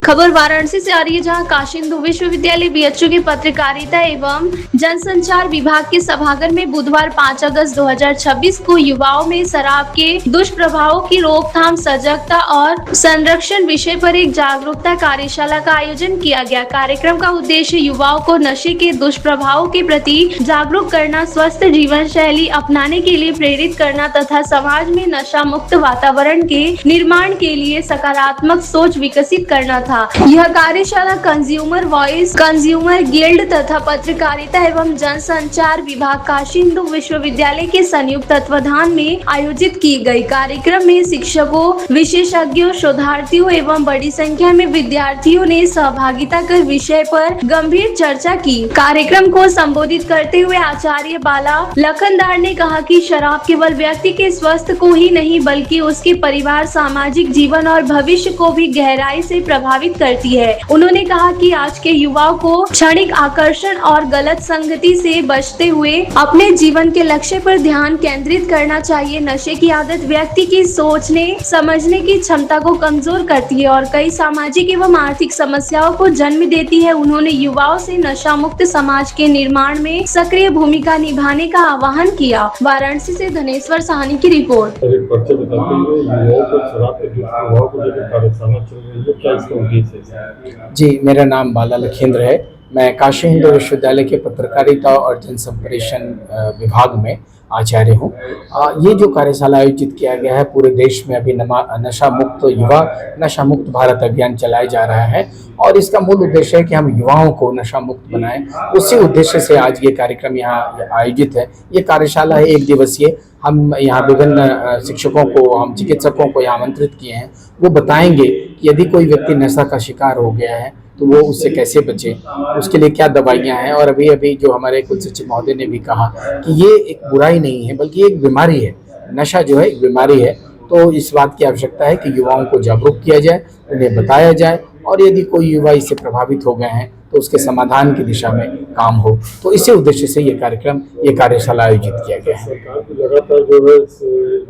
खबर वाराणसी से आ रही है, जहां काशी हिंदू विश्वविद्यालय बीएचयू की पत्रकारिता एवं जनसंचार विभाग के सभागार में बुधवार 5 अगस्त 2026 को युवाओं में शराब के दुष्प्रभावों की रोकथाम, सजगता और संरक्षण विषय पर एक जागरूकता कार्यशाला का आयोजन किया गया। कार्यक्रम का उद्देश्य युवाओं को नशे के दुष्प्रभावों के प्रति जागरूक करना, स्वस्थ जीवन शैली अपनाने के लिए प्रेरित करना तथा समाज में नशा मुक्त वातावरण के निर्माण के लिए सकारात्मक सोच विकसित करना था। यह कार्यशाला कंज्यूमर वॉइस, कंज्यूमर गिल्ड तथा पत्रकारिता एवं जनसंचार विभाग काशी हिंदू विश्वविद्यालय के संयुक्त तत्वाधान में आयोजित की गई। कार्यक्रम में शिक्षकों, विशेषज्ञों, शोधार्थियों एवं बड़ी संख्या में विद्यार्थियों ने सहभागिता कर विषय पर गंभीर चर्चा की। कार्यक्रम को संबोधित करते हुए आचार्य बाला लखनदार ने कहा कि शराब केवल व्यक्ति के स्वास्थ्य को ही नहीं बल्कि उसके परिवार, सामाजिक जीवन और भविष्य को भी गहराई से प्रभावित करती है। उन्होंने कहा कि आज के युवाओं को क्षणिक आकर्षण और गलत संगति से बचते हुए अपने जीवन के लक्ष्य पर ध्यान केंद्रित करना चाहिए। नशे की आदत व्यक्ति की सोचने समझने की क्षमता को कमजोर करती है और कई सामाजिक एवं आर्थिक समस्याओं को जन्म देती है। उन्होंने युवाओं से नशा मुक्त समाज के निर्माण में सक्रिय भूमिका निभाने का आह्वान किया। वाराणसी से धनेश्वर साहनी की रिपोर्ट। जी, मेरा नाम बाला लखेंद्र है। मैं काशी हिंदू विश्वविद्यालय के पत्रकारिता और जनसंप्रेषण विभाग में आचार्य हूँ। ये जो कार्यशाला आयोजित किया गया है, पूरे देश में अभी नशा मुक्त युवा नशा मुक्त भारत अभियान चलाया जा रहा है और इसका मूल उद्देश्य है कि हम युवाओं को नशा मुक्त बनाएं। उसी उद्देश्य से आज ये कार्यक्रम यहाँ आयोजित है। ये कार्यशाला है 1 दिवसीय। हम यहाँ विभिन्न शिक्षकों को, हम चिकित्सकों को यहाँ आमंत्रित किए हैं। वो बताएंगे कि यदि कोई व्यक्ति नशा का शिकार हो गया है तो वो उससे कैसे बचे, उसके लिए क्या दवाइयाँ हैं। और अभी जो हमारे कुल सचिव महोदय ने भी कहा कि ये एक बुराई नहीं है बल्कि एक बीमारी है। नशा जो है एक बीमारी है। तो इस बात की आवश्यकता है कि युवाओं को जागरूक किया जाए, उन्हें बताया जाए और यदि कोई युवा इससे प्रभावित हो गए हैं तो उसके समाधान की दिशा में काम हो। तो इसी उद्देश्य से ये कार्यशाला आयोजित किया गया है। सरकार लगातार जो है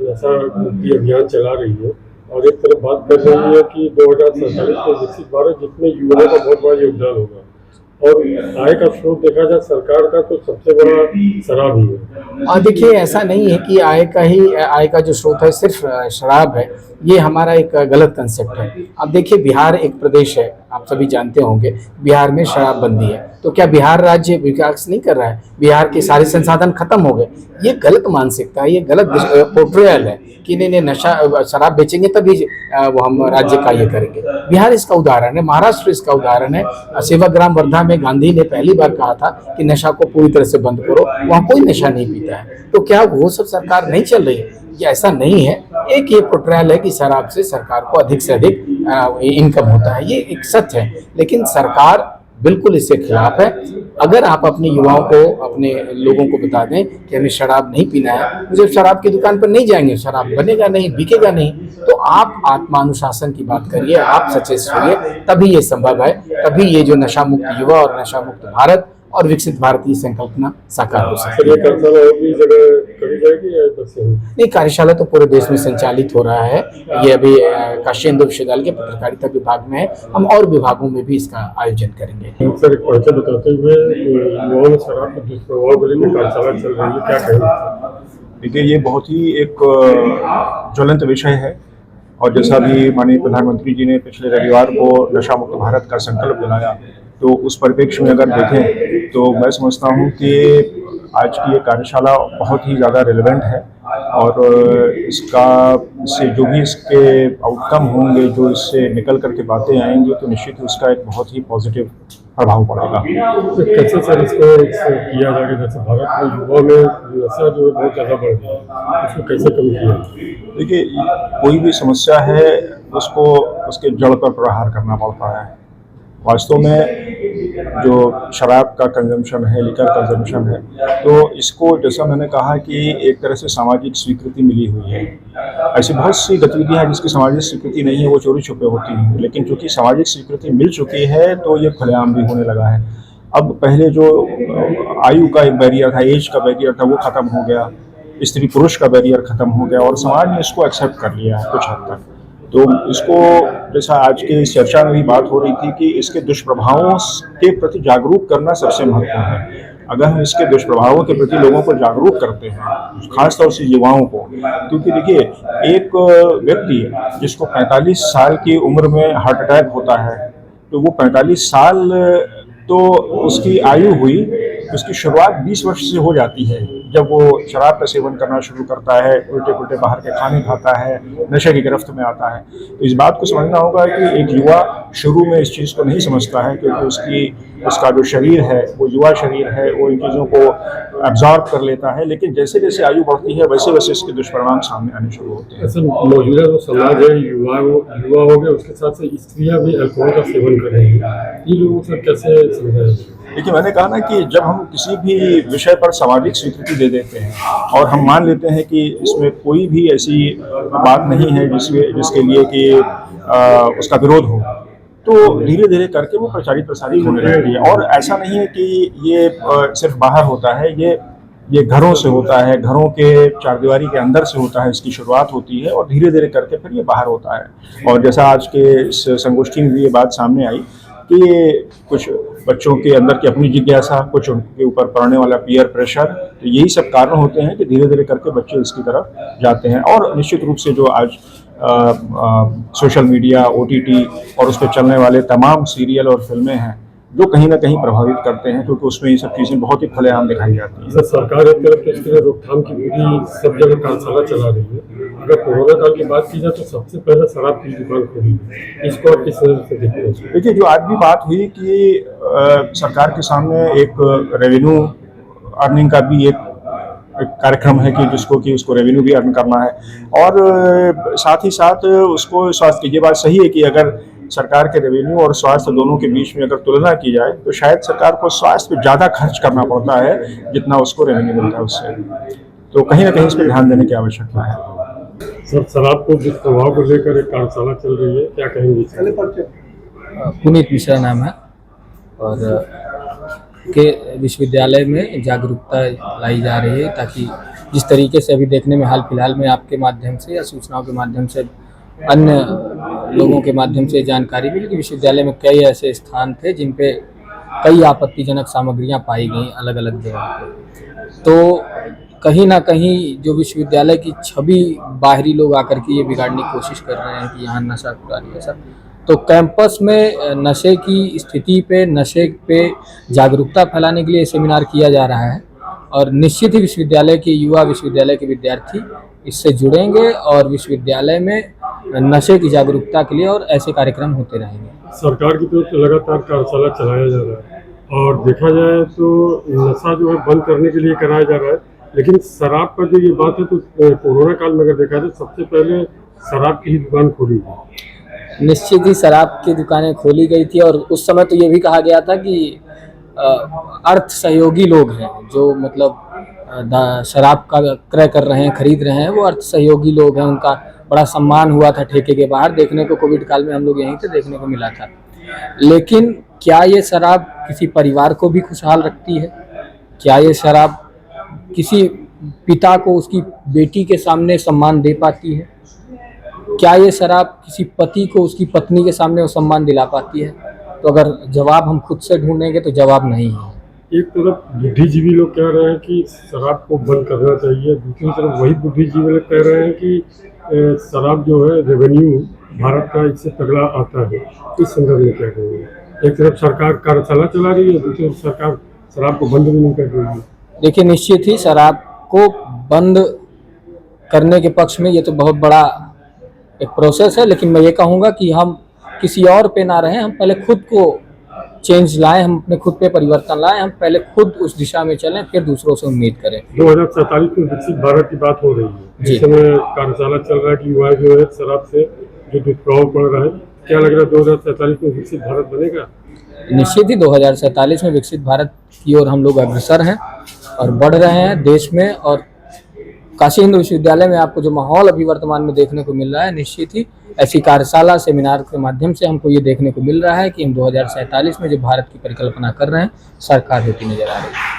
नशा मुक्ति अभियान चला रही है और एक तरफ बात कर रही है कि 2047 में विकसित भारत जिसमें युवाओं का बहुत बड़ा योगदान होगा और आय का स्रोत देखा जाए सरकार का तो सबसे बड़ा शराब ही है। और देखिए, ऐसा नहीं है कि आय का जो स्रोत है सिर्फ शराब है। ये हमारा एक गलत कंसेप्ट है। अब देखिए, बिहार एक प्रदेश है, आप सभी जानते होंगे, बिहार में शराबबंदी है। तो क्या बिहार राज्य विकास नहीं कर रहा है? बिहार के सारे संसाधन खत्म हो गए। ये गलत मानसिकता है, ये गलत पोर्ट्रेयल है कि नहीं शराब बेचेंगे तभी वो हम राज्य का ये करेंगे। बिहार इसका उदाहरण है, महाराष्ट्र इसका उदाहरण है। सेवाग्राम वर्धा में गांधी ने पहली बार कहा था कि नशा को पूरी तरह से बंद करो, वहाँ कोई नशा नहीं पीता है। तो क्या वो सब सरकार नहीं चल रही है? ये ऐसा नहीं है। एक ये पोर्ट्रेयल है कि शराब से सरकार को अधिक से अधिक इनकम होता है, ये एक सत्य है। लेकिन सरकार बिल्कुल इससे खिलाफ है। अगर आप अपने युवाओं को, अपने लोगों को बता दें कि हमें शराब नहीं पीना है, मुझे शराब की दुकान पर नहीं जाएंगे, शराब बनेगा नहीं, बिकेगा नहीं, तो आप आत्मानुशासन की बात करिए, आप सचेत होइए, तभी ये संभव है। तभी ये जो नशा मुक्त युवा और नशा मुक्त भारत और विकसित भारत की संकल्पना साकार हो सकती है। नहीं, कार्यशाला तो पूरे देश में संचालित हो रहा है। ये अभी काशी हिंदू विश्वविद्यालय के पत्रकारिता विभाग में है। हम और विभागों में भी इसका आयोजन करेंगे। सर, एक परिचय बताते हुए युवाओं में शराब के दुष्प्रभाव को लेकर कार्यशाला चल रही है, क्या कहेंगे? देखिए, ये बहुत ही एक ज्वलंत विषय है और जैसा भी माननीय प्रधानमंत्री जी ने पिछले रविवार को नशा मुक्त भारत का संकल्प दिलाया, तो उस परिप्रेक्ष्य में अगर देखें तो मैं समझता हूँ कि आज की ये कार्यशाला बहुत ही ज़्यादा रिलेवेंट है और इससे जो भी इसके आउटकम होंगे, जो इससे निकल करके बातें आएंगी, तो निश्चित ही उसका एक बहुत ही पॉजिटिव प्रभाव पड़ेगा। तो कैसे सर इसको किया जाएगा? जैसे भारत में युवाओं में नशा जो है बहुत ज़्यादा बढ़ गया है, उसको कैसे कम किया? देखिए, कोई भी समस्या है उसको उसके जड़ पर प्रहार करना पड़ता है। वास्तव में जो शराब का कंजम्पशन है, लिकर कंजम्पशन है, तो इसको जैसा मैंने कहा कि एक तरह से सामाजिक स्वीकृति मिली हुई है। ऐसी बहुत सी गतिविधियां हैं जिसकी सामाजिक स्वीकृति नहीं है, वो चोरी छुपे होती हैं, लेकिन चूंकि सामाजिक स्वीकृति मिल चुकी है तो ये खुलेआम भी होने लगा है। अब पहले जो आयु का एक बैरियर था, एज का बैरियर था, वो खत्म हो गया, स्त्री पुरुष का बैरियर खत्म हो गया और समाज ने इसको एक्सेप्ट कर लिया है कुछ हद तक। तो इसको, जैसा आज के इस चर्चा में भी बात हो रही थी कि इसके दुष्प्रभावों के प्रति जागरूक करना सबसे महत्वपूर्ण है। अगर हम इसके दुष्प्रभावों के प्रति लोगों को जागरूक करते हैं, खासतौर से युवाओं को, क्योंकि देखिए एक व्यक्ति जिसको 45 साल की उम्र में हार्ट अटैक होता है, तो वो 45 साल तो उसकी आयु हुई, उसकी शुरुआत 20 वर्ष से हो जाती है जब वो शराब का सेवन करना शुरू करता है, उल्टे पुल्टे बाहर के खाने खाता है, नशे की गिरफ्त में आता है। तो इस बात को समझना होगा कि एक युवा शुरू में इस चीज़ को नहीं समझता है, क्योंकि उसका जो शरीर है वो युवा शरीर है, वो इन चीज़ों को एब्जॉर्ब कर लेता है, लेकिन जैसे जैसे आयु बढ़ती है वैसे वैसे इसके दुष्परिणाम सामने आने शुरू होते हैं। ऐसे मौजूदा जो समाज है, युवा हो गए, उसके साथ साथ स्त्रियाँ भी अल्कोहल का सेवन कर रही हैं, ये लोगों से कैसे समझाया? देखिए, मैंने कहा ना कि जब हम किसी भी विषय पर सामाजिक स्वीकृति दे देते हैं और हम मान लेते हैं कि इसमें कोई भी ऐसी बात नहीं है जिसके लिए कि उसका विरोध हो, तो धीरे धीरे करके वो प्रचारित प्रसारित होने लगती है। और ऐसा नहीं है कि ये सिर्फ बाहर होता है, ये घरों से होता है, घरों के चारदीवारी के अंदर से होता है, इसकी शुरुआत होती है और धीरे धीरे करके फिर ये बाहर होता है। और जैसा आज के इस संगोष्ठी में भी ये बात सामने आई कि ये कुछ बच्चों के अंदर की अपनी जिज्ञासा, कुछ उनके ऊपर पड़ने वाला पीयर प्रेशर, तो यही सब कारण होते हैं कि धीरे धीरे करके बच्चे इसकी तरफ जाते हैं। और निश्चित रूप से जो आज सोशल मीडिया, OTT और उस पर चलने वाले तमाम सीरियल और फिल्में हैं, जो कहीं ना कहीं प्रभावित करते हैं, क्योंकि उसमें ये सब चीज़ें बहुत ही खुलेआम दिखाई जाती हैं। सरकार एक तरफ तो इसके लिए रोकथाम की पूरी सब जगह कार्यशाला चला रही है। अगर कोरोना काल की बात की जाए तो सबसे पहले शराब की दुकान खोली है, इसको आप किस नजर से देखते हैं? देखिए, जो आज भी बात हुई कि सरकार के सामने एक रेवेन्यू अर्निंग का भी एक कार्यक्रम है कि उसको रेवेन्यू भी अर्न करना है, और साथ ही साथ उसको स्वास्थ्य की। ये बात सही है कि अगर सरकार के रेवेन्यू और स्वास्थ्य दोनों के बीच में अगर तुलना की जाए तो शायद सरकार को स्वास्थ्य पे ज़्यादा खर्च करना पड़ता है जितना उसको रेवेन्यू मिलता है उससे। तो कहीं ना कहीं इस पर ध्यान देने की आवश्यकता है। सर, शराब को दुष्प्रभाव को लेकर एक कार्यशाला चल रही है, क्या कहेंगे? पुनीत मिश्रा नाम है और के विश्वविद्यालय में जागरूकता लाई जा रही है, ताकि जिस तरीके से अभी देखने में हाल फिलहाल में आपके माध्यम से या सूचनाओं के माध्यम से, अन्य लोगों के माध्यम से जानकारी मिली कि विश्वविद्यालय में कई ऐसे स्थान थे जिन पे कई आपत्तिजनक सामग्रियां पाई गई अलग अलग जगह पे। तो कहीं ना कहीं जो विश्वविद्यालय की छवि बाहरी लोग आकर के ये बिगाड़ने की कोशिश कर रहे हैं कि यहाँ नशा खुरानी है सब। तो कैंपस में नशे की स्थिति पे, नशे पे जागरूकता फैलाने के लिए सेमिनार किया जा रहा है, और निश्चित ही विश्वविद्यालय के युवा, विश्वविद्यालय के विद्यार्थी इससे जुड़ेंगे और विश्वविद्यालय में नशे की जागरूकता के लिए और ऐसे कार्यक्रम होते रहेंगे। सरकार की तरफ से लगातार कार्यशाला चलाया जा रहा है, और देखा जाए तो नशा जो है बंद करने के लिए कराया जा रहा है, लेकिन शराब पर जो ये बात है तो कोरोना काल में अगर देखा जाए सबसे पहले शराब की ही दुकान खोली थी। निश्चित ही शराब की दुकानें खोली गई थी, और उस समय तो ये भी कहा गया था कि अर्थ सहयोगी लोग हैं जो मतलब शराब का क्रय कर रहे हैं, खरीद रहे हैं, वो अर्थ सहयोगी लोग हैं, उनका बड़ा सम्मान हुआ था ठेके के बाहर। देखने को कोविड काल में हम लोग यहीं से देखने को मिला था। लेकिन क्या ये शराब किसी परिवार को भी खुशहाल रखती है? क्या ये शराब किसी पिता को उसकी बेटी के सामने सम्मान दे पाती है? क्या ये शराब किसी पति को उसकी पत्नी के सामने वो सम्मान दिला पाती है? तो अगर जवाब हम खुद से ढूंढेंगे तो जवाब नहीं है। एक तरफ बुद्धिजीवी लोग कह रहे हैं कि शराब को बंद करना चाहिए, दूसरी तरफ वही बुद्धिजीवी लोग कह रहे हैं कि शराब जो है रेवेन्यू भारत का इससे तगड़ा आता है। इस संदर्भ में क्या कहेंगे? एक तरफ सरकार कार्यशाला चला रही है, दूसरी तरफ सरकार शराब को बंद भी नहीं कर रही है। देखिए, निश्चित ही शराब को बंद करने के पक्ष में ये तो बहुत बड़ा एक प्रोसेस है, लेकिन मैं ये कहूँगा कि हम किसी और पे ना रहें, हम पहले खुद को चेंज लाएं, हम अपने खुद पे परिवर्तन लाएं, हम पहले खुद उस दिशा में चलें, फिर दूसरों से उम्मीद करें। 2047 में विकसित भारत की बात हो रही है, इस समय कार्यशाला चल रहा है कि युवा जो है शराब से जो दुष्प्रभाव पड़ रहा है, क्या लग रहा है 2047 में विकसित भारत बनेगा? निश्चित ही 2047 में विकसित भारत की ओर हम लोग अग्रसर हैं और बढ़ रहे हैं देश में। और काशी हिंदू विश्वविद्यालय में आपको जो माहौल अभी वर्तमान में देखने को मिल रहा है, निश्चित ही ऐसी कार्यशाला, सेमिनार के माध्यम से हमको ये देखने को मिल रहा है कि हम 2047 में जो भारत की परिकल्पना कर रहे हैं, साकार होती नजर आ रही है।